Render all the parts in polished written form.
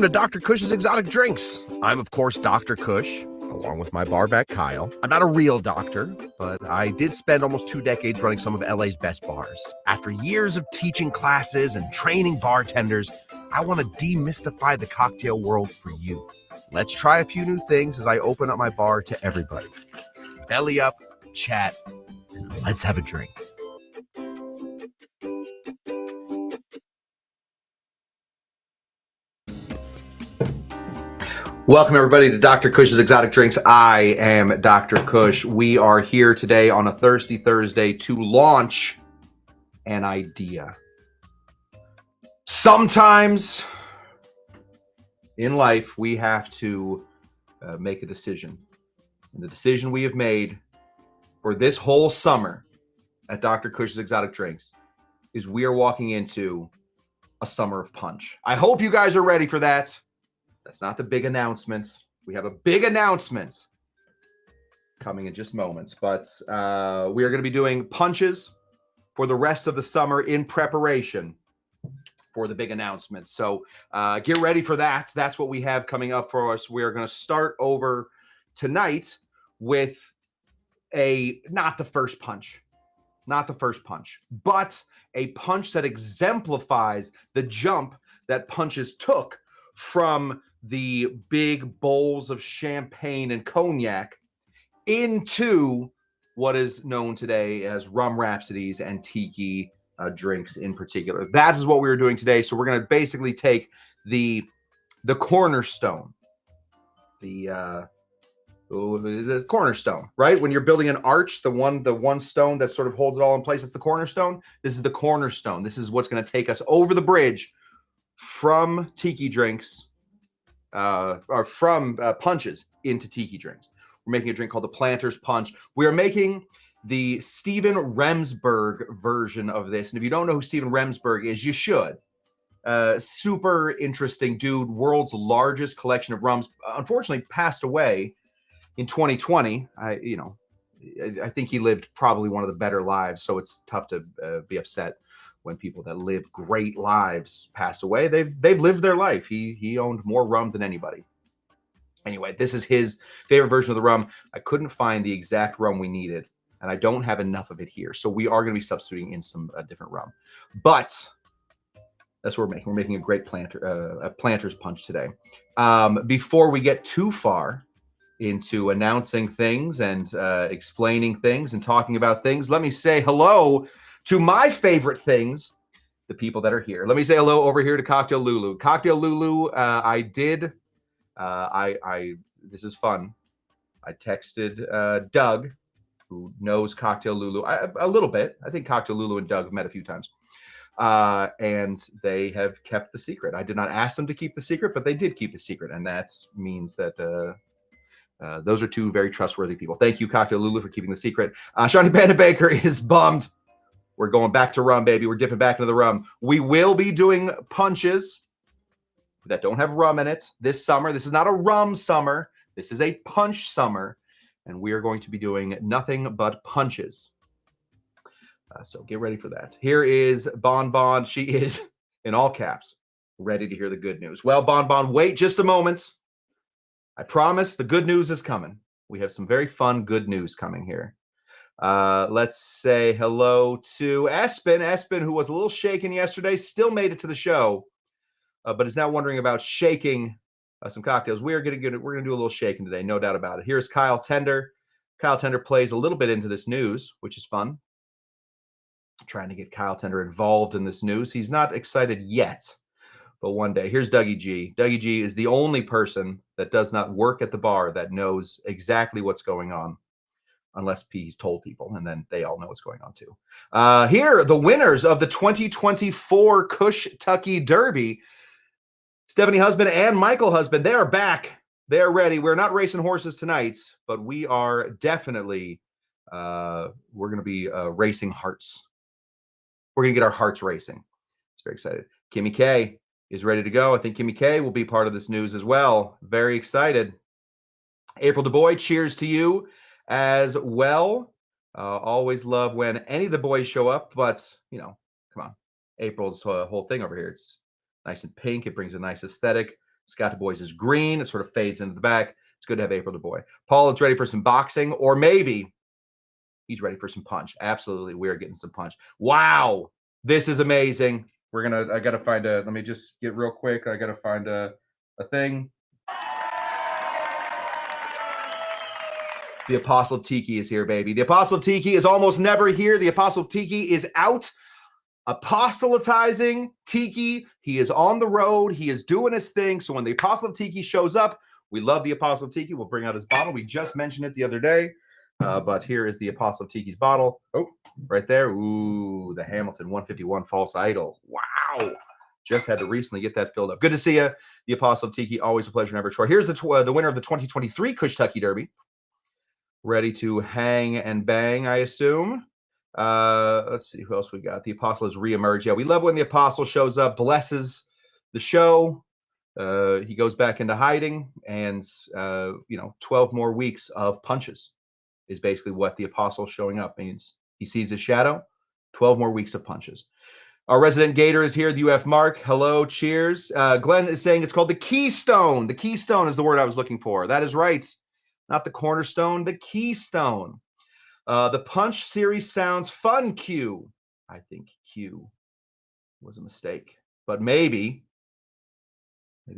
Welcome to Dr. Kush's Exotic Drinks. I'm, of course, Dr. Kush, along with my barback Kyle. I'm not a real doctor, but I did spend almost 2 decades running some of LA's best bars. After years of teaching classes and training bartenders, I want to demystify the cocktail world for you. Let's try a few new things as I open up my bar to everybody. Belly up, chat, and let's have a drink. Welcome, everybody, to Dr. Kush's Exotic Drinks. I am Dr. Kush. We are here today on a Thirsty Thursday to launch an idea. Sometimes in life, we have to make a decision. And the decision we have made for this whole summer at Dr. Kush's Exotic Drinks is we are walking into a summer of punch. I hope you guys are ready for that. That's not the big announcements. We have a big announcement coming in just moments, but we are going to be doing punches for the rest of the summer in preparation for the big announcements. So get ready for that. That's what we have coming up for us. We're going to start over tonight with not the first punch, but a punch that exemplifies the jump that punches took from the big bowls of champagne and cognac into what is known today as rum rhapsodies and tiki drinks in particular. That is what we are doing today. So we're going to basically take the cornerstone, the cornerstone, right? When you're building an arch, the one stone that sort of holds it all in place, it's the cornerstone. This is the cornerstone. This is what's going to take us over the bridge from tiki drinks, or from punches into tiki drinks. We're making a drink called the Planter's Punch. We are making the Steven Remsburg version of this. And if you don't know who Steven Remsburg is, you should. Super interesting dude, world's largest collection of rums. Unfortunately, passed away in 2020. I think he lived probably one of the better lives, so it's tough to be upset when people that live great lives pass away. They've lived their life. He owned more rum than anybody. Anyway, this is his favorite version of the rum. I couldn't find the exact rum we needed, and I don't have enough of it here. So we are going to be substituting in some different rum. But that's what we're making. We're making a great Planter's Punch today. Before we get too far into announcing things and explaining things and talking about things, let me say hello to my favorite things, the people that are here. Let me say hello over here to Cocktail Lulu. Cocktail Lulu, this is fun. I texted Doug, who knows Cocktail Lulu a little bit. I think Cocktail Lulu and Doug have met a few times. And they have kept the secret. I did not ask them to keep the secret, but they did keep the secret. And that means that those are two very trustworthy people. Thank you, Cocktail Lulu, for keeping the secret. Shawnee Panda Baker is bummed. We're going back to rum, baby. We're dipping back into the rum. We will be doing punches that don't have rum in it this summer. This is not a rum summer. This is a punch summer. And we are going to be doing nothing but punches. So get ready for that. Here is Bon Bon. She is, in all caps, ready to hear the good news. Well, Bon Bon, wait just a moment. I promise the good news is coming. We have some very fun good news coming here. Let's say hello to Espen. Espen, who was a little shaken yesterday, still made it to the show, but is now wondering about shaking some cocktails. We're gonna do a little shaking today, no doubt about it. Here's Kyle Tender. Kyle Tender plays a little bit into this news, which is fun. Trying to get Kyle Tender involved in this news. He's not excited yet, but one day. Here's Dougie G. Dougie G is the only person that does not work at the bar that knows exactly what's going on, unless he's told people, and then they all know what's going on too. Here are the winners of the 2024 Kush Tucky Derby. Stephanie Husband and Michael Husband, they are back. They are ready. We're not racing horses tonight, but we are definitely, we're going to be racing hearts. We're going to get our hearts racing. It's very excited. Kimmy K is ready to go. I think Kimmy K will be part of this news as well. Very excited. April DuBois, cheers to you as well. Always love when any of the boys show up, but, come on. April's whole thing over here. It's nice and pink. It brings a nice aesthetic. Scott Du Bois is green. It sort of fades into the back. It's good to have April Du Bois. Paul is ready for some boxing, or maybe he's ready for some punch. Absolutely, we are getting some punch. Wow, this is amazing. I gotta find let me just get real quick. I gotta find a thing. The Apostle Tiki is here, baby. The Apostle Tiki is almost never here. The Apostle Tiki is out apostolatizing Tiki. He is on the road. He is doing his thing. So when the Apostle Tiki shows up, we love the Apostle Tiki. We'll bring out his bottle. We just mentioned it the other day, but here is the Apostle Tiki's bottle. Oh, right there. Ooh, the Hamilton 151 False Idol. Wow. Just had to recently get that filled up. Good to see you, the Apostle Tiki. Always a pleasure, never a chore. Here's the winner of the 2023 Kentucky Derby. Ready to hang and bang, I assume. Let's see who else we got. The Apostle has reemerged. Yeah, we love when the Apostle shows up, blesses the show. He goes back into hiding, and 12 more weeks of punches is basically what the Apostle showing up means. He sees his shadow. 12 more weeks of punches. Our resident Gator is here. The UF Mark. Hello, cheers. Glenn is saying it's called the Keystone. The Keystone is the word I was looking for. That is right. Not the cornerstone, the Keystone. The Punch series sounds fun, Q. I think Q was a mistake, but maybe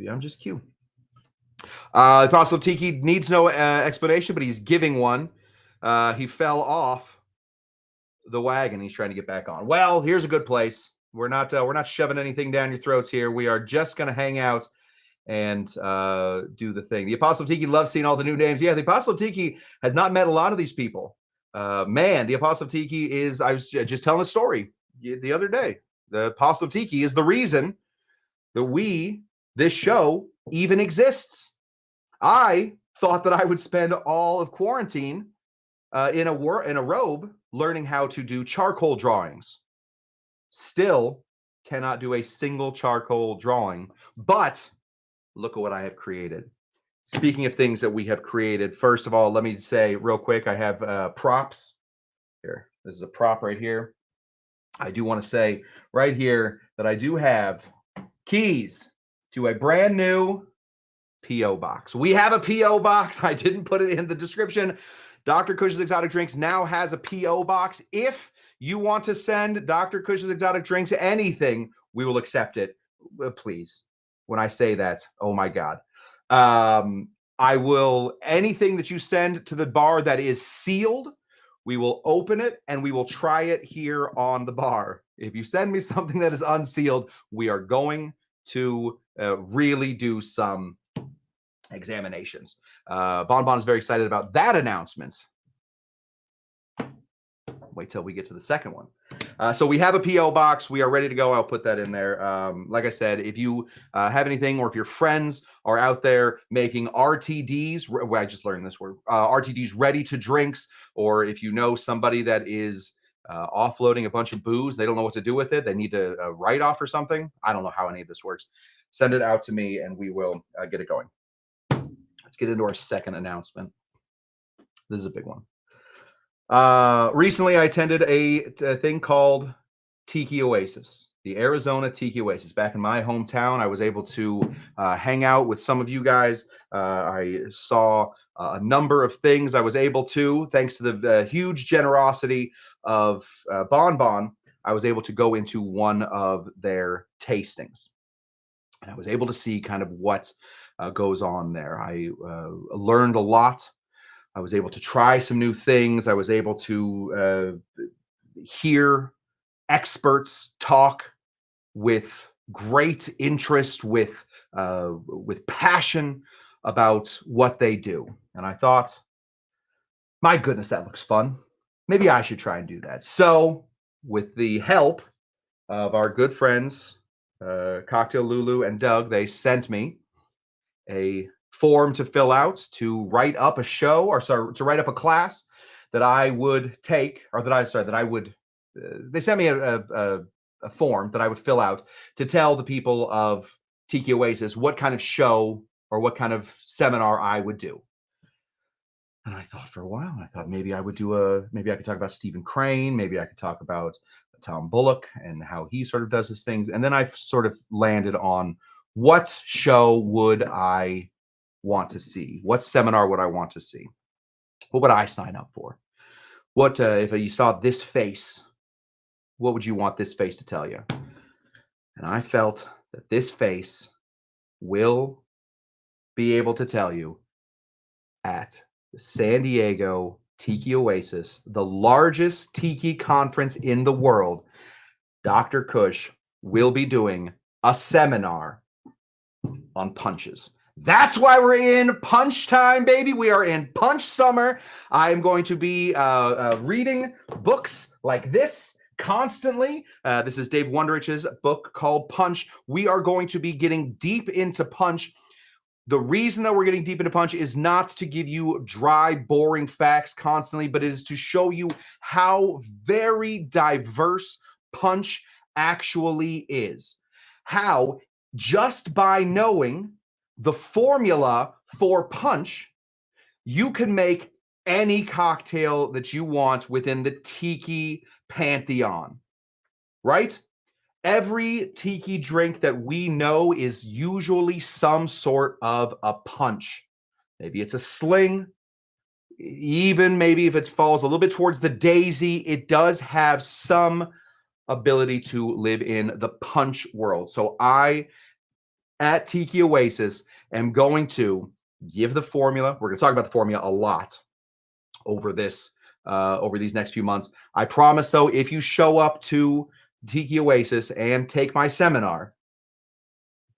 I'm just Q. The Apostle Tiki needs no explanation, but he's giving one. He fell off the wagon. He's trying to get back on. Well, here's a good place. We're not shoving anything down your throats here. We are just going to hang out and do the thing. The Apostle Tiki loves seeing all the new names. Yeah, the Apostle Tiki has not met a lot of these people. Man, the Apostle Tiki is, I was just telling a story the other day. The Apostle Tiki is the reason that this show even exists. I thought that I would spend all of quarantine in a robe learning how to do charcoal drawings. Still cannot do a single charcoal drawing, but look at what I have created. Speaking of things that we have created, first of all, let me say real quick, I have props here. This is a prop right here. I do want to say right here that I do have keys to a brand new P.O. box. We have a P.O. box. I didn't put it in the description. Dr. Cush's Exotic Drinks now has a P.O. box. If you want to send Dr. Cush's Exotic Drinks anything, we will accept it. Please. When I say that, oh my God. I will, anything that you send to the bar that is sealed, we will open it and we will try it here on the bar. If you send me something that is unsealed, we are going to really do some examinations. Bon is very excited about that announcement. Wait till we get to the second one. So we have a P.O. box. We are ready to go. I'll put that in there. Like I said, if you have anything, or if your friends are out there making RTDs, well, I just learned this word, RTDs, ready to drinks, or if you know somebody that is offloading a bunch of booze, they don't know what to do with it, they need a write-off or something. I don't know how any of this works. Send it out to me and we will get it going. Let's get into our second announcement. This is a big one. Recently, I attended a thing called Tiki Oasis, the Arizona Tiki Oasis. Back in my hometown, I was able to hang out with some of you guys. I saw a number of things I was able to, thanks to the huge generosity of Bon. I was able to go into one of their tastings. And I was able to see kind of what goes on there. I learned a lot. I was able to try some new things. I was able to hear experts talk with great interest, with passion about what they do. And I thought, my goodness, that looks fun. Maybe I should try and do that. So with the help of our good friends, Cocktail Lulu and Doug, they sent me a form to fill out to write up a show, or sorry, to write up a class that I would take, or that I would, they sent me a form that I would fill out to tell the people of Tiki Oasis what kind of show or what kind of seminar I would do. And I thought for a while, I thought maybe I would maybe I could talk about Stephen Crane, maybe I could talk about Tom Bullock and how he sort of does his things. And then I sort of landed on What show would I want to see? What seminar would I want to see? What would I sign up for? What if you saw this face? What would you want this face to tell you? And I felt that this face will be able to tell you at the San Diego Tiki Oasis, the largest Tiki conference in the world, Dr. Kush will be doing a seminar on punches. That's why we're in punch time, baby. We are in punch summer. I'm going to be reading books like this constantly. This is Dave Wondrich's book called Punch. We are going to be getting deep into punch. The reason that we're getting deep into punch is not to give you dry, boring facts constantly, but it is to show you how very diverse punch actually is. How just by knowing the formula for punch, you can make any cocktail that you want within the Tiki pantheon, right? Every Tiki drink that we know is usually some sort of a punch. Maybe it's a sling. Even maybe if it falls a little bit towards the daisy, it does have some ability to live in the punch world. So I, at Tiki Oasis, am going to give the formula. We're going to talk about the formula a lot over this, over these next few months. I promise, though, if you show up to Tiki Oasis and take my seminar,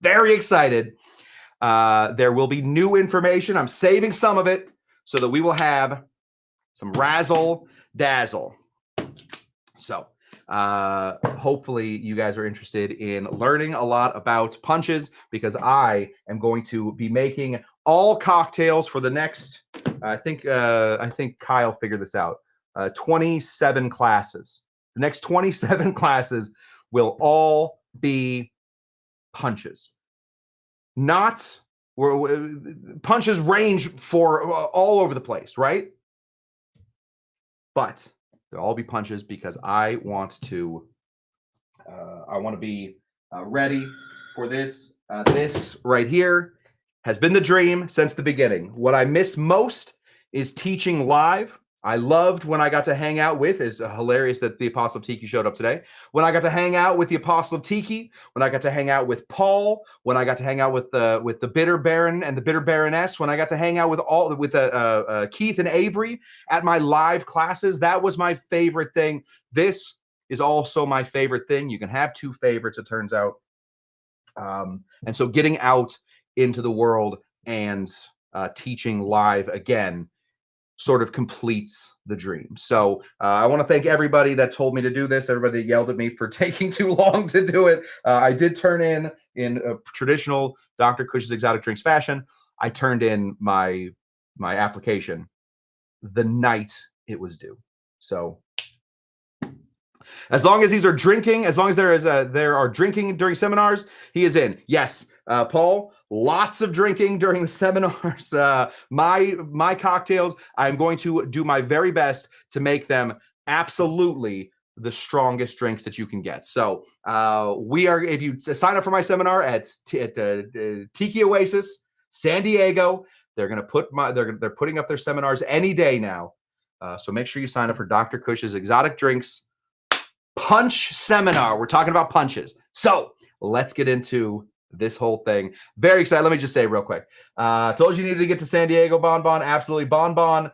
very excited. There will be new information. I'm saving some of it so that we will have some razzle dazzle. So hopefully you guys are interested in learning a lot about punches, because I am going to be making all cocktails for the next, I think Kyle figured this out, 27 classes. The next 27 classes will all be punches. Not punches range for all over the place, right? But they'll all be punches because I want to be ready for this. This right here has been the dream since the beginning. What I miss most is teaching live. I loved when I got to hang out with, it's hilarious that the Apostle of Tiki showed up today. When I got to hang out with the Apostle of Tiki, when I got to hang out with Paul, when I got to hang out with the Bitter Baron and the Bitter Baroness, when I got to hang out with Keith and Avery at my live classes, that was my favorite thing. This is also my favorite thing. You can have two favorites, it turns out. And so getting out into the world and teaching live again sort of completes the dream. So I want to thank everybody that told me to do this, everybody that yelled at me for taking too long to do it. I did turn in a traditional Dr. Kush's Exotic Drinks fashion. I turned in my application the night it was due. So as long as these are drinking, as long as there are drinking during seminars, he is in. Yes, Paul, lots of drinking during the seminars. My cocktails, I'm going to do my very best to make them absolutely the strongest drinks that you can get. So if you sign up for my seminar at Tiki Oasis, San Diego, they're putting up their seminars any day now. So make sure you sign up for Dr. Kush's Exotic Drinks Punch Seminar. We're talking about punches. So let's get into this whole thing. Very excited. Let me just say real quick. Told you needed to get to San Diego, Bon Bon. Absolutely, Bon Bon.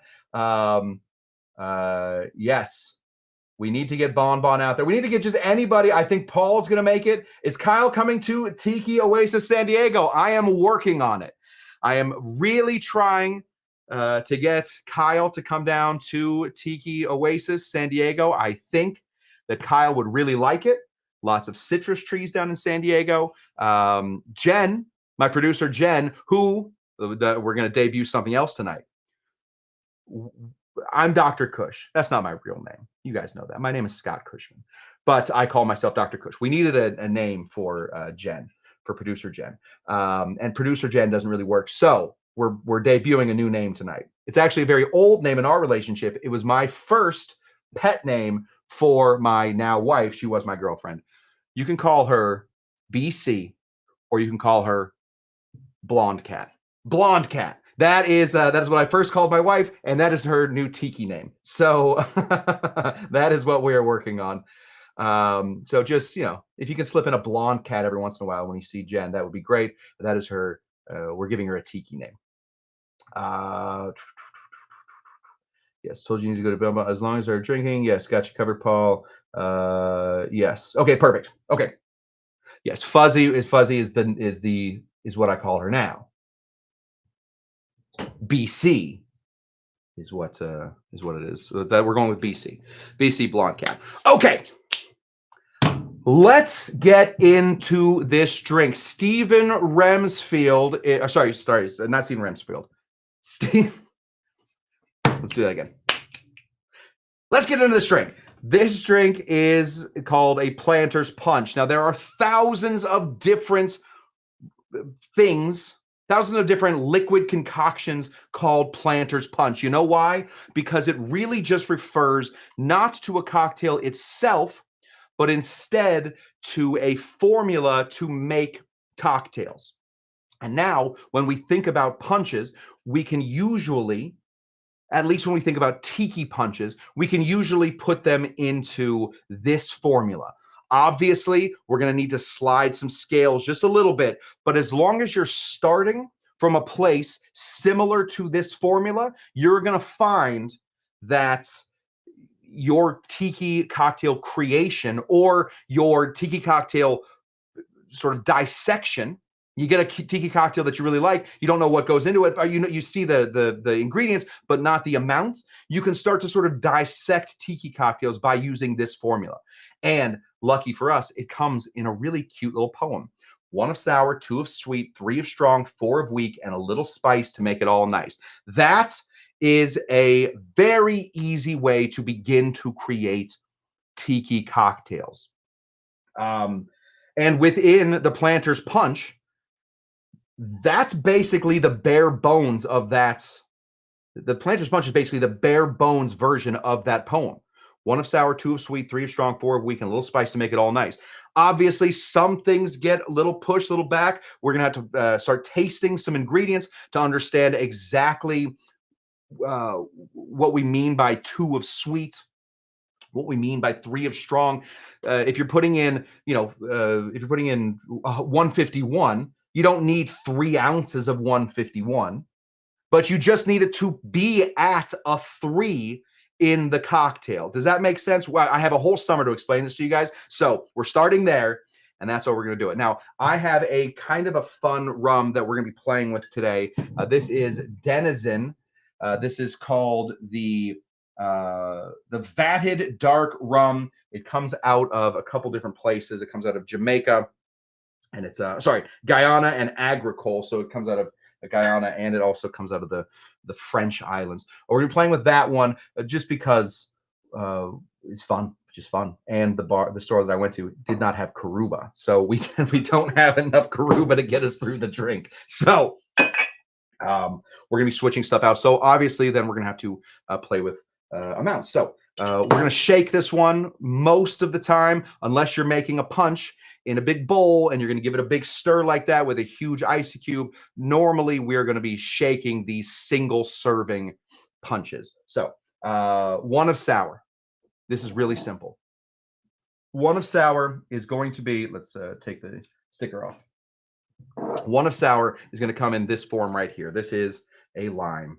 Yes, we need to get Bon Bon out there. We need to get just anybody. I think Paul's going to make it. Is Kyle coming to Tiki Oasis San Diego? I am working on it. I am really trying to get Kyle to come down to Tiki Oasis San Diego. I think that Kyle would really like it. Lots of citrus trees down in San Diego. Jen, my producer Jen, who we're going to debut something else tonight. I'm Dr. Kush. That's not my real name. You guys know that. My name is Scott Cushman, but I call myself Dr. Kush. We needed a name for Jen, for producer Jen. And producer Jen doesn't really work. So we're debuting a new name tonight. It's actually a very old name in our relationship. It was my first pet name for my now wife. She was my girlfriend. You can call her BC or you can call her Blonde Cat. Blonde Cat. That is what I first called my wife, and that is her new Tiki name. So that is what we are working on. So just, if you can slip in a Blonde Cat every once in a while when you see Jen, that would be great. But that is her. We're giving her a Tiki name. Yes, told you need to go to Belmont as long as they're drinking. Yes, got you covered, Paul. Yes. Okay, perfect. Okay. Yes, Fuzzy is what I call her now. BC is what it is. So that we're going with BC. BC Blonde Cat. Okay. Let's get into this drink. Stephen Remsfield. Sorry, not Stephen Remsfield. Steve. Let's do that again. Let's get into this drink. This drink is called a Planter's Punch. Now, there are thousands of different things, thousands of different liquid concoctions called Planter's Punch. You know why? Because it really just refers not to a cocktail itself, but instead to a formula to make cocktails. And now, when we think about punches, we can usually, at least when we think about tiki punches, we can usually put them into this formula. Obviously, we're going to need to slide some scales just a little bit, but as long as you're starting from a place similar to this formula, you're going to find that your tiki cocktail creation or your tiki cocktail sort of dissection. You get a tiki cocktail that you really like. You don't know what goes into it. Or you see the ingredients, but not the amounts. You can start to sort of dissect tiki cocktails by using this formula. And lucky for us, it comes in a really cute little poem. 1 of sour, 2 of sweet, 3 of strong, 4 of weak, and a little spice to make it all nice. That is a very easy way to begin to create tiki cocktails. And within the Planter's Punch, that's basically the bare bones of that. The Planter's Punch is basically the bare bones version of that poem. 1 of sour, 2 of sweet, 3 of strong, 4 of weak, and a little spice to make it all nice. Obviously, some things get a little push, a little back. We're going to have to start tasting some ingredients to understand exactly what we mean by 2 of sweet, what we mean by 3 of strong. If you're putting in, if you're putting in 151, you don't need 3 ounces of 151, but you just need it to be at a 3 in the cocktail. Does that make sense? Well, I have a whole summer to explain this to you guys. So we're starting there, and that's what we're going to do it. Now, I have a kind of a fun rum that we're going to be playing with today. This is Denizen. This is called the vatted dark rum. It comes out of a couple different places. It comes out of Jamaica, and it's Guyana and Agricole. So it comes out of Guyana, and it also comes out of the French islands. We're gonna be playing with that one just because it's fun, just fun. And the store that I went to did not have Karuba, so we don't have enough Karuba to get us through the drink. So we're gonna be switching stuff out. So obviously, then we're gonna have to play with amounts. So we're going to shake this one most of the time, unless you're making a punch in a big bowl and you're going to give it a big stir like that with a huge ice cube. Normally, we're going to be shaking these single serving punches. So 1 of sour. This is really simple. 1 of sour is going to be, let's take the sticker off. 1 of sour is going to come in this form right here. This is a lime.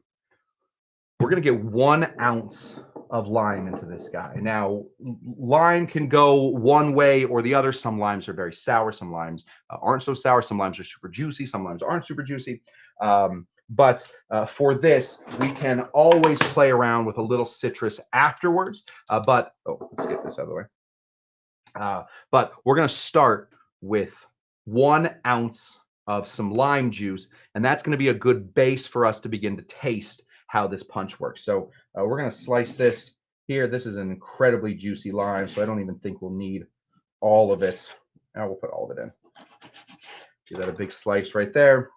We're going to get 1 ounce of lime into this guy. Now, lime can go one way or the other. Some limes are very sour. Some limes aren't so sour. Some limes are super juicy. Some limes aren't super juicy. But for this, we can always play around with a little citrus afterwards. Let's get this out of the way. But we're going to start with 1 ounce of some lime juice, and that's going to be a good base for us to begin to taste how this punch works. So we're going to slice this here. This is an incredibly juicy lime, so I don't even think we'll need all of it. Now we'll put all of it in. Give that a big slice right there.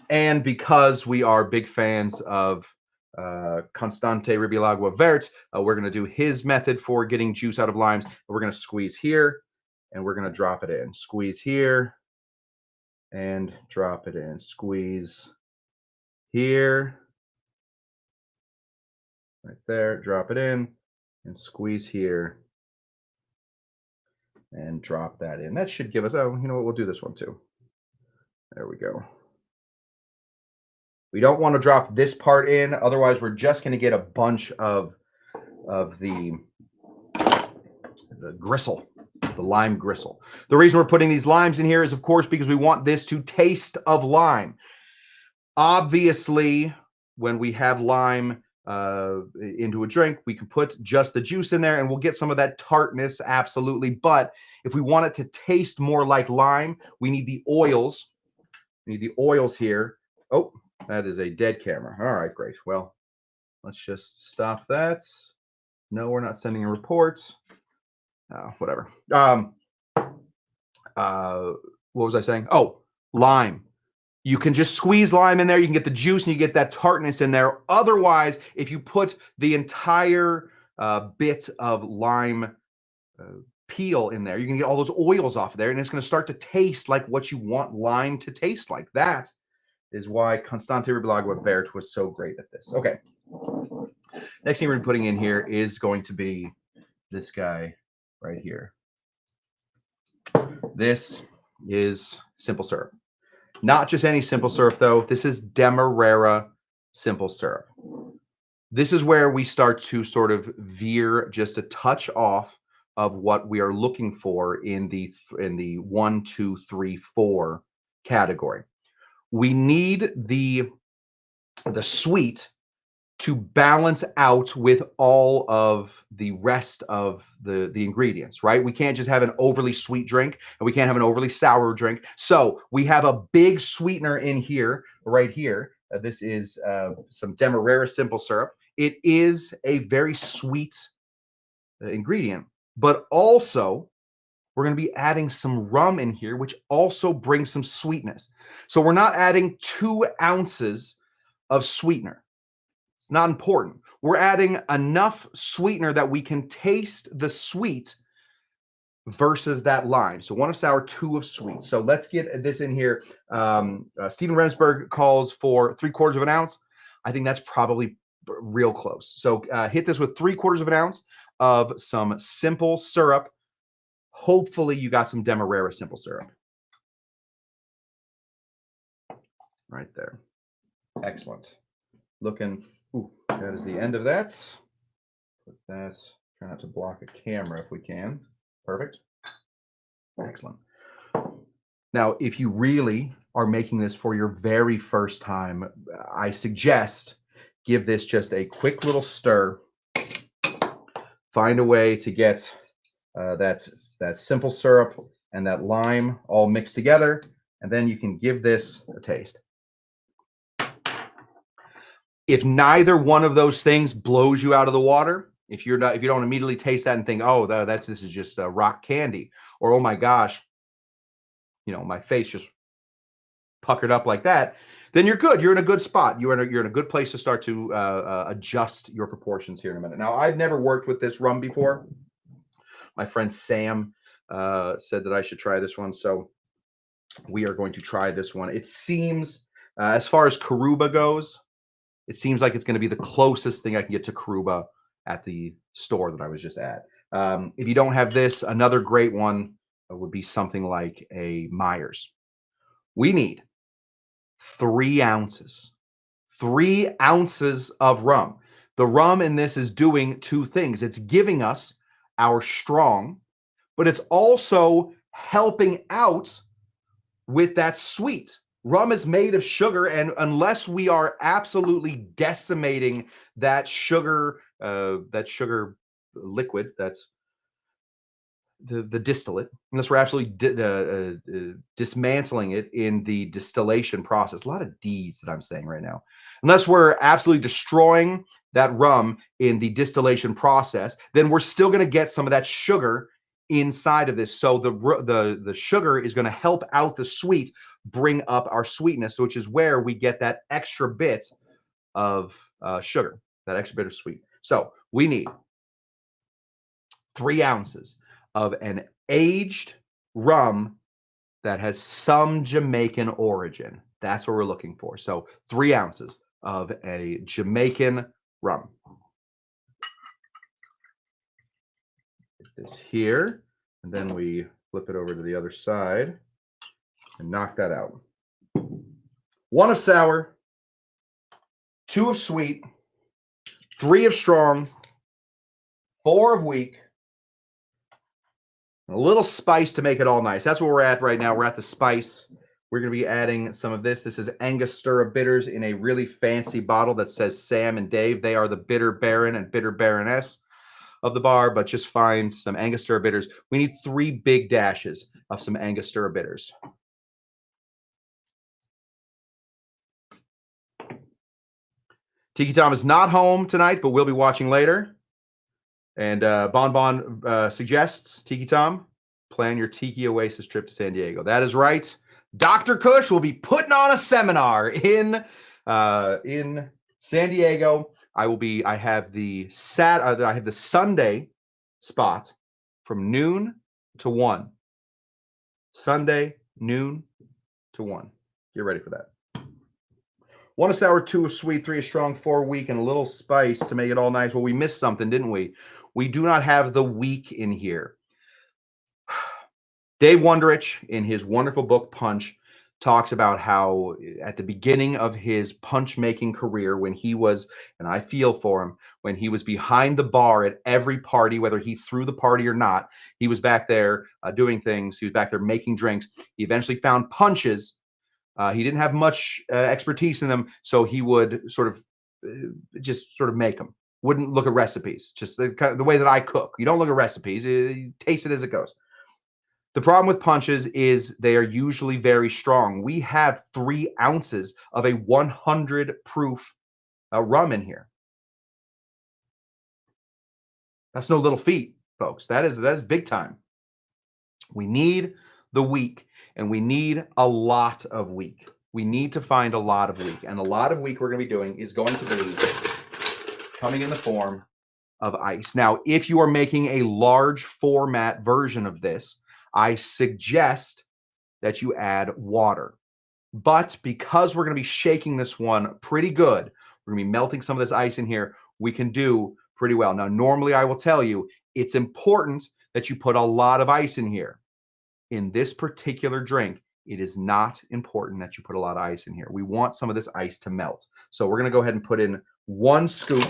And because we are big fans of Constante Ribialagua Vert, we're going to do his method for getting juice out of limes. We're going to squeeze here, and we're going to drop it in. Squeeze here, and drop it in. Squeeze here, right there, drop it in, and squeeze here, and drop that in. That should give us, oh, you know what, we'll do this one too. There we go. We don't want to drop this part in, otherwise we're just going to get a bunch of the gristle, the lime gristle. The reason we're putting these limes in here is, of course, because we want this to taste of lime. Obviously, when we have lime into a drink, we can put just the juice in there and we'll get some of that tartness, absolutely. But if we want it to taste more like lime, we need the oils. We need the oils here. Oh, that is a dead camera. All right, great. Well, let's just stop that. No, we're not sending a report. Whatever. What was I saying? Oh, lime. You can just squeeze lime in there. You can get the juice and you get that tartness in there. Otherwise, if you put the entire bit of lime peel in there, you can get all those oils off of there, and it's going to start to taste like what you want lime to taste like. That is why Constante Reblagua Bert was so great at this. Okay. Next thing we're putting in here is going to be this guy right here. This is simple syrup. Not just any simple syrup, though. This is Demerara simple syrup. This is where we start to sort of veer just a touch off of what we are looking for in the 1, 2, 3, 4 category. We need the sweet to balance out with all of the rest of the ingredients, right? We can't just have an overly sweet drink and we can't have an overly sour drink. So we have a big sweetener in here, right here. This is some Demerara simple syrup. It is a very sweet ingredient, but also we're going to be adding some rum in here, which also brings some sweetness. So we're not adding 2 ounces of sweetener. It's not important. We're adding enough sweetener that we can taste the sweet versus that lime. So 1 of sour, 2 of sweet. So let's get this in here. Stephen Remsburg calls for 3/4 of an ounce. I think that's probably real close. So hit this with 3/4 of an ounce of some simple syrup. Hopefully you got some Demerara simple syrup. Right there. Excellent. Looking, ooh, that is the end of that. Put that, try not to block a camera if we can. Perfect. Excellent. Now, if you really are making this for your very first time, I suggest give this just a quick little stir. Find a way to get that simple syrup and that lime all mixed together, and then you can give this a taste. If neither one of those things blows you out of the water, if you don't immediately taste that and think, oh, this is just rock candy, or oh my gosh, my face just puckered up like that, then you're good. You're in a good spot. You're in a good place to start to adjust your proportions here in a minute. Now, I've never worked with this rum before. My friend Sam said that I should try this one, so we are going to try this one. It seems, as far as Karuba goes, it seems like it's going to be the closest thing I can get to Karuba at the store that I was just at. If you don't have this, another great one would be something like a Myers. We need 3 ounces. 3 ounces of rum. The rum in this is doing 2 things. It's giving us our strong, but it's also helping out with that sweet. Rum is made of sugar, and unless we are absolutely decimating that sugar liquid, that's the distillate, unless we're absolutely dismantling it in the distillation process. A lot of D's that I'm saying right now. Unless we're absolutely destroying that rum in the distillation process, then we're still going to get some of that sugar inside of this. So the sugar is going to help out the sweet, bring up our sweetness, which is where we get that extra bit of sugar, that extra bit of sweet. So we need 3 ounces of an aged rum that has some Jamaican origin. That's what we're looking for. So 3 ounces of a Jamaican rum. Get this here, and then we flip it over to the other side and knock that out. 1 of sour, 2 of sweet, 3 of strong, 4 of weak, a little spice to make it all nice. That's where we're at right now. We're at the spice. We're going to be adding some of this. This is Angostura bitters in a really fancy bottle that says Sam and Dave. They are the bitter baron and bitter baroness of the bar, but just find some Angostura bitters. We need 3 big dashes of some Angostura bitters. Tiki Tom is not home tonight, but we'll be watching later. And Bon Bon suggests, Tiki Tom, plan your Tiki Oasis trip to San Diego. That is right. Dr. Kush will be putting on a seminar in San Diego. I have the Sunday spot from noon to 1. Sunday, noon to 1. Get ready for that. 1 of sour, 2 of sweet, 3 of strong, 4 weak, and a little spice to make it all nice. Well, we missed something, didn't we? We do not have the weak in here. Dave Wondrich, in his wonderful book, Punch, talks about how at the beginning of his punch-making career, when he was, and I feel for him, when he was behind the bar at every party, whether he threw the party or not, he was back there doing things. He was back there making drinks. He eventually found punches. He didn't have much expertise in them, so he would just make them. Wouldn't look at recipes. Just the way that I cook. You don't look at recipes. You taste it as it goes. The problem with punches is they are usually very strong. We have 3 ounces of a 100 proof rum in here. That's no little feat, folks. That is big time. We need the weak, and we need a lot of weak. We need to find a lot of weak, and a lot of weak we're going to be doing is going to be coming in the form of ice. Now, if you are making a large format version of this, I suggest that you add water. But because we're going to be shaking this one pretty good, we're going to be melting some of this ice in here, we can do pretty well. Now, normally I will tell you, it's important that you put a lot of ice in here. In this particular drink, it is not important that you put a lot of ice in here. We want some of this ice to melt. So we're going to go ahead and put in 1 scoop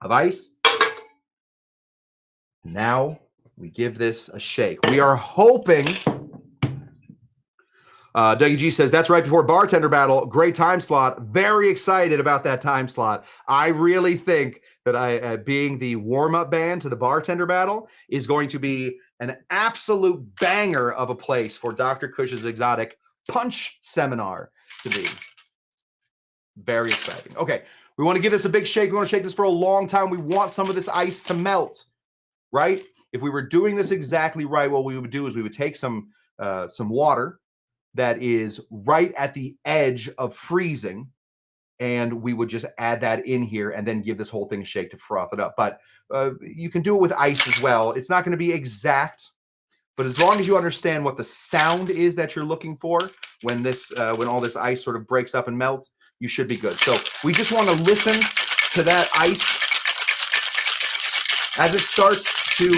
of ice. Now we give this a shake. We are hoping, Dougie G says, that's right before bartender battle. Great time slot. Very excited about that time slot. I really think that being the warm-up band to the bartender battle is going to be an absolute banger of a place for Dr. Kush's Exotic Punch Seminar to be. Very exciting. Okay, we want to give this a big shake. We want to shake this for a long time. We want some of this ice to melt, right? If we were doing this exactly right, what we would do is we would take some water that is right at the edge of freezing, and we would just add that in here and then give this whole thing a shake to froth it up. But you can do it with ice as well. It's not going to be exact, but as long as you understand what the sound is that you're looking for when all this ice sort of breaks up and melts, you should be good. So we just want to listen to that ice as it starts to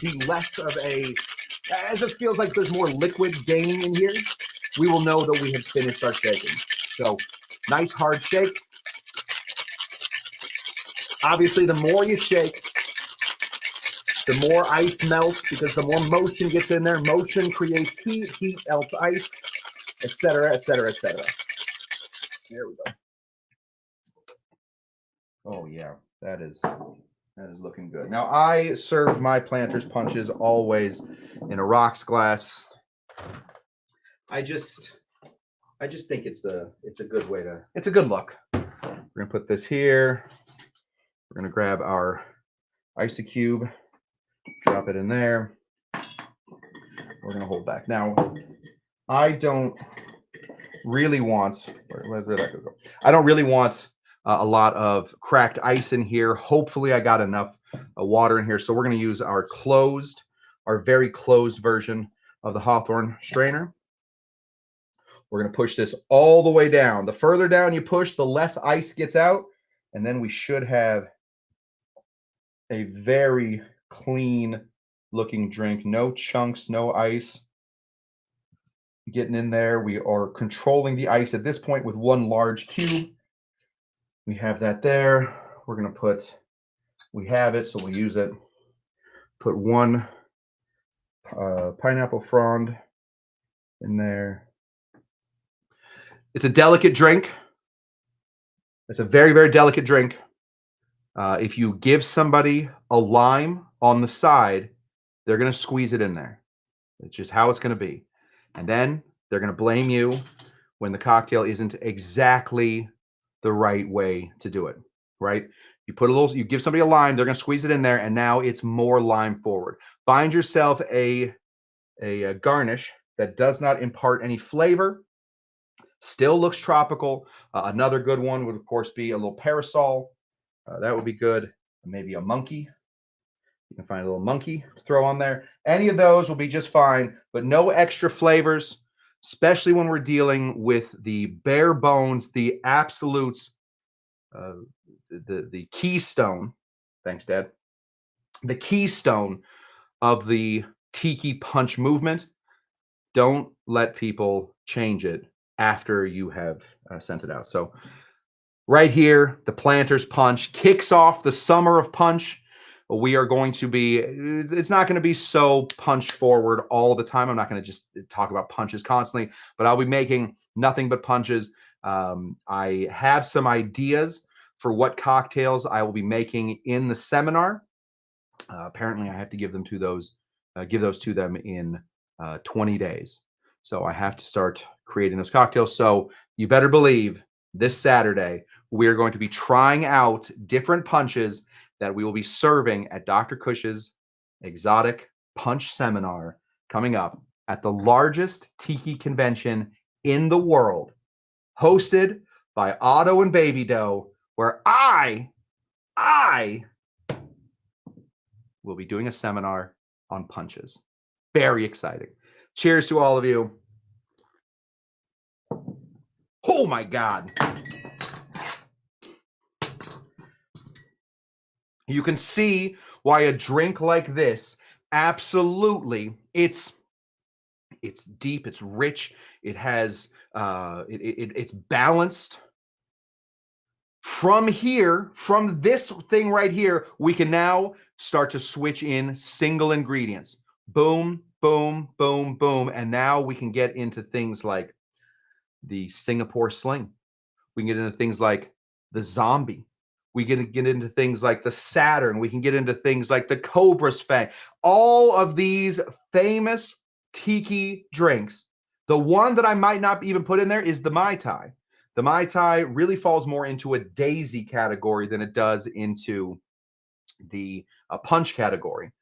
be less of as it feels like there's more liquid gaining in here. We will know that we have finished our shaking. So nice hard shake. Obviously, the more you shake, the more ice melts, because the more motion gets in there. Motion creates heat, heat melts ice, etc., etc., etc. There we go. Oh yeah, that is looking good. Now, I serve my Planters punches always in a rocks glass. I just think it's a good way to, it's a good look. We're gonna put this here. We're gonna grab our icy cube, drop it in there. We're gonna hold back. Now, I don't really want, where'd that go? I don't really want a lot of cracked ice in here. Hopefully I got enough water in here. So we're going to use our very closed version of the Hawthorne strainer. We're going to push this all the way down. The further down you push, the less ice gets out. And then we should have a very clean looking drink. No chunks, no ice getting in there. We are controlling the ice at this point with one large cube. We have that there. We're going to put, we have it, so we'll use it. Put one pineapple frond in there. It's a delicate drink. It's a very, very delicate drink. If you give somebody a lime on the side, they're going to squeeze it in there. It's just how it's going to be. And then they're going to blame you when the cocktail isn't exactly the right way to do it, right? You put a little, you give somebody a lime, they're going to squeeze it in there, and now it's more lime forward. Find yourself a garnish that does not impart any flavor, still looks tropical. Another good one would, of course, be a little parasol. That would be good. Maybe a monkey. You can find a little monkey to throw on there. Any of those will be just fine, but no extra flavors, especially when we're dealing with the bare bones, the absolutes, the keystone. Thanks, Dad. The keystone of the Tiki punch movement. Don't let people change it after you have sent it out. So right here, the Planter's Punch kicks off the summer of punch. We are going to be, it's not going to be so punch forward all the time. I'm not going to just talk about punches constantly, but I'll be making nothing but punches. I have some ideas for what cocktails I will be making in the seminar. Apparently, I have to give them to those, give those to them in 20 days. So I have to start creating those cocktails. So you better believe this Saturday, we are going to be trying out different punches that we will be serving at Dr. Cush's exotic punch seminar coming up at the largest tiki convention in the world, hosted by Otto and Baby Doe, where I will be doing a seminar on punches. Very exciting. Cheers to all of you. Oh my God. You can see why a drink like this, absolutely, it's deep, it's rich, it has, it's balanced. From here, from this thing right here, we can now start to switch in single ingredients. Boom, boom, boom, boom. And now we can get into things like the Singapore Sling. We can get into things like the Zombie. We can get into things like the Saturn. We can get into things like the Cobra's Fang. All of these famous tiki drinks. The one that I might not even put in there is the Mai Tai. The Mai Tai really falls more into a daisy category than it does into the punch category.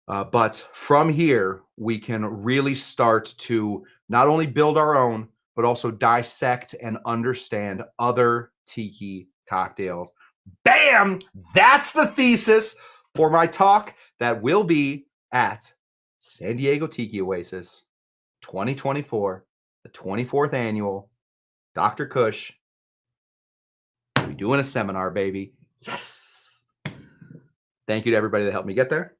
But from here, we can really start to not only build our own, but also dissect and understand other tiki cocktails. Bam! That's the thesis for my talk that will be at San Diego Tiki Oasis 2024, the 24th annual. Dr. Cush, we'll be doing a seminar, baby. Yes! Thank you to everybody that helped me get there.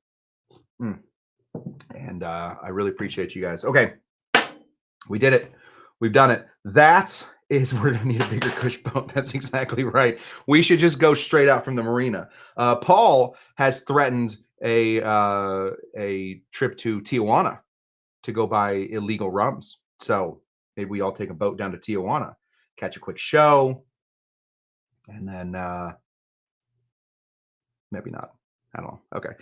And I really appreciate you guys. Okay, we did it. We've done it. That is, we're gonna need a bigger Cush boat. That's exactly right. We should just go straight out from the marina. Paul has threatened a trip to Tijuana to go buy illegal rums. So maybe we all take a boat down to Tijuana, catch a quick show, and then maybe not. I don't know. Okay.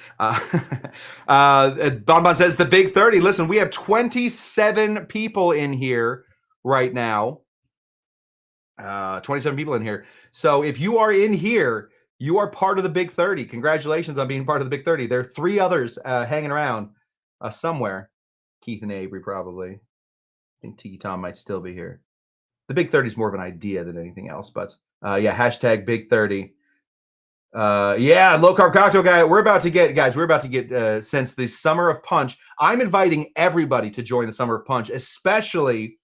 Bonbon says the big 30. Listen, we have 27 people in here right now. 27 people in here. So if you are in here, you are part of the big 30. Congratulations on being part of the big 30. There are 3 others hanging around somewhere. Keith and Avery, probably. I think Tiki Tom might still be here. The big 30 is more of an idea than anything else. But yeah, hashtag big 30. Yeah, low carb cocktail guy. We're about to get since the summer of punch. I'm inviting everybody to join the summer of punch, especially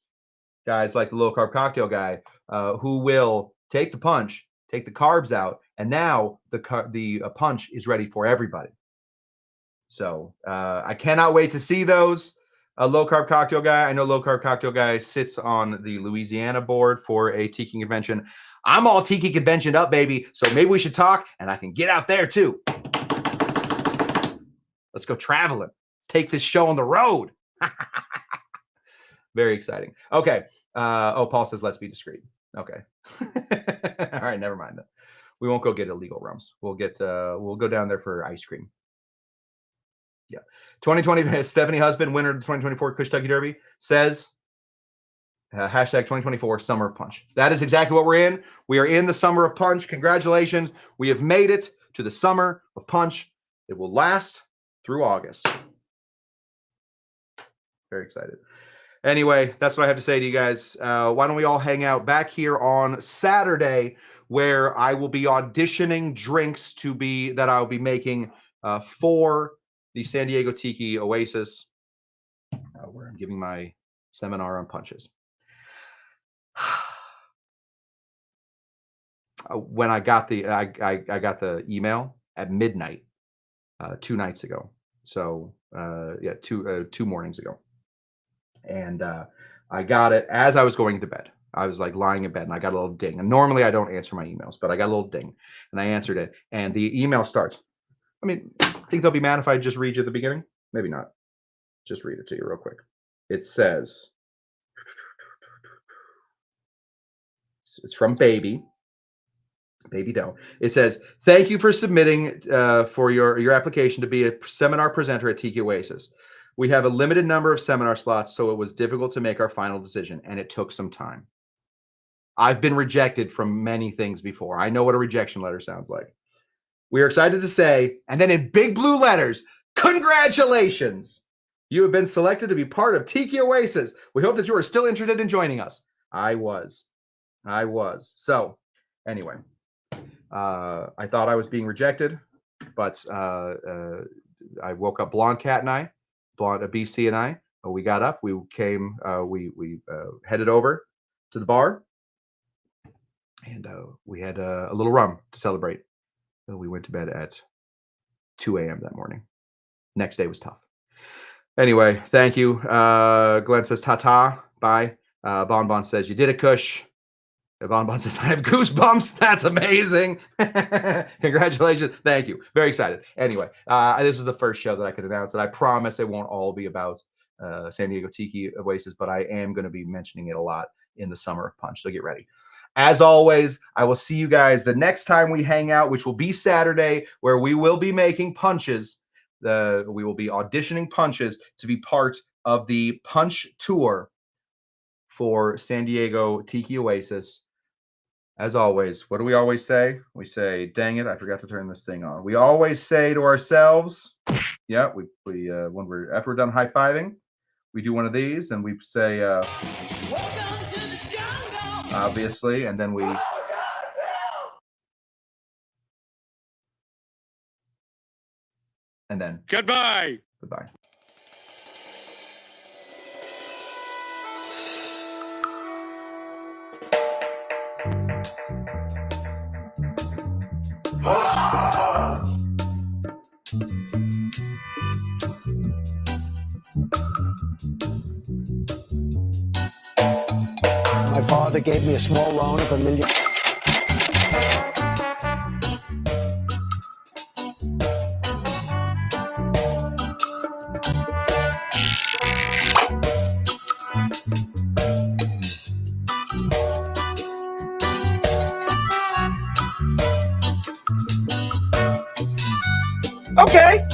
guys like the low carb cocktail guy, who will take the punch, take the carbs out, and now the punch is ready for everybody. So I cannot wait to see those. Low carb cocktail guy. I know low carb cocktail guy sits on the Louisiana board for a Tiki convention. I'm all Tiki conventioned up, baby. So maybe we should talk, and I can get out there too. Let's go traveling. Let's take this show on the road. Very exciting. Okay. Paul says let's be discreet. Okay. All right. Never mind. We won't go get illegal rums. We'll go down there for ice cream. Yeah. 2020, Stephanie Husband, winner of the 2024 Kentucky Derby, says hashtag 2024 Summer of Punch. That is exactly what we're in. We are in the Summer of Punch. Congratulations. We have made it to the Summer of Punch. It will last through August. Very excited. Anyway, that's what I have to say to you guys. Why don't we all hang out back here on Saturday, where I will be auditioning drinks that I'll be making for the San Diego Tiki Oasis, where I'm giving my seminar on punches. When I got I got the email at midnight 2 nights ago. So two mornings ago. And I got it as I was going to bed. I was like lying in bed and I got a little ding. And normally I don't answer my emails, but I got a little ding and I answered it. And the email starts. I mean, think they'll be mad if I just read you at the beginning? Maybe not. Just read it to you real quick. It says, it's from Baby Doe. It says, thank you for submitting for your application to be a seminar presenter at Tiki Oasis. We have a limited number of seminar slots, so it was difficult to make our final decision, and it took some time. I've been rejected from many things before. I know what a rejection letter sounds like. We are excited to say, and then in big blue letters, congratulations. You have been selected to be part of Tiki Oasis. We hope that you are still interested in joining us. I was. So, anyway, I thought I was being rejected, but I woke up Blonde Cat and I, BC and I, we got up, we came, we headed over to the bar, and we had a little rum to celebrate. We went to bed at 2 a.m. that morning. Next day was tough. Anyway, thank you. Glenn says, ta-ta, bye. Bon says, you did it, Kush. Bon says, I have goosebumps. That's amazing. Congratulations. Thank you. Very excited. Anyway, this is the first show that I could announce, and I promise it won't all be about San Diego Tiki Oasis, but I am going to be mentioning it a lot in the Summer of Punch, so get ready. As always, I will see you guys the next time we hang out, which will be Saturday, where we will be making punches. We will be auditioning punches to be part of the punch tour for San Diego Tiki Oasis. As always, what do we always say? We say, dang it, I forgot to turn this thing on. We always say to ourselves, yeah, after we're done high-fiving, we do one of these and we say, welcome to the jungle, obviously, and then we and then goodbye. My father gave me a small loan of $1 million.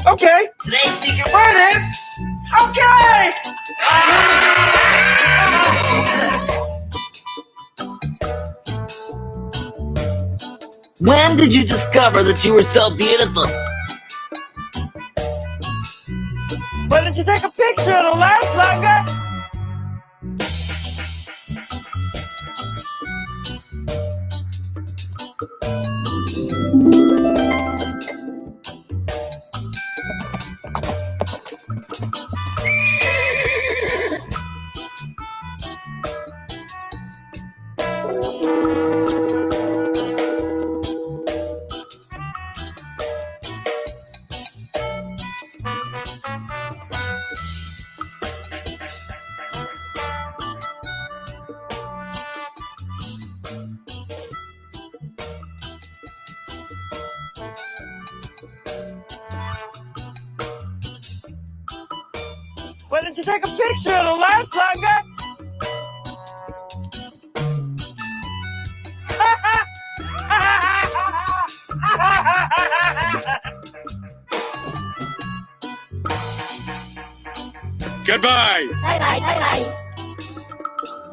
Okay. Today's secret word is okay. When did you discover that you were so beautiful? Why didn't you take a picture? It'll last longer. Why didn't you take a picture of the left, sucker? Goodbye. Bye-bye.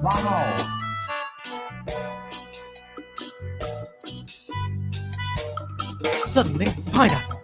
Wow. Suddenly, pineapple.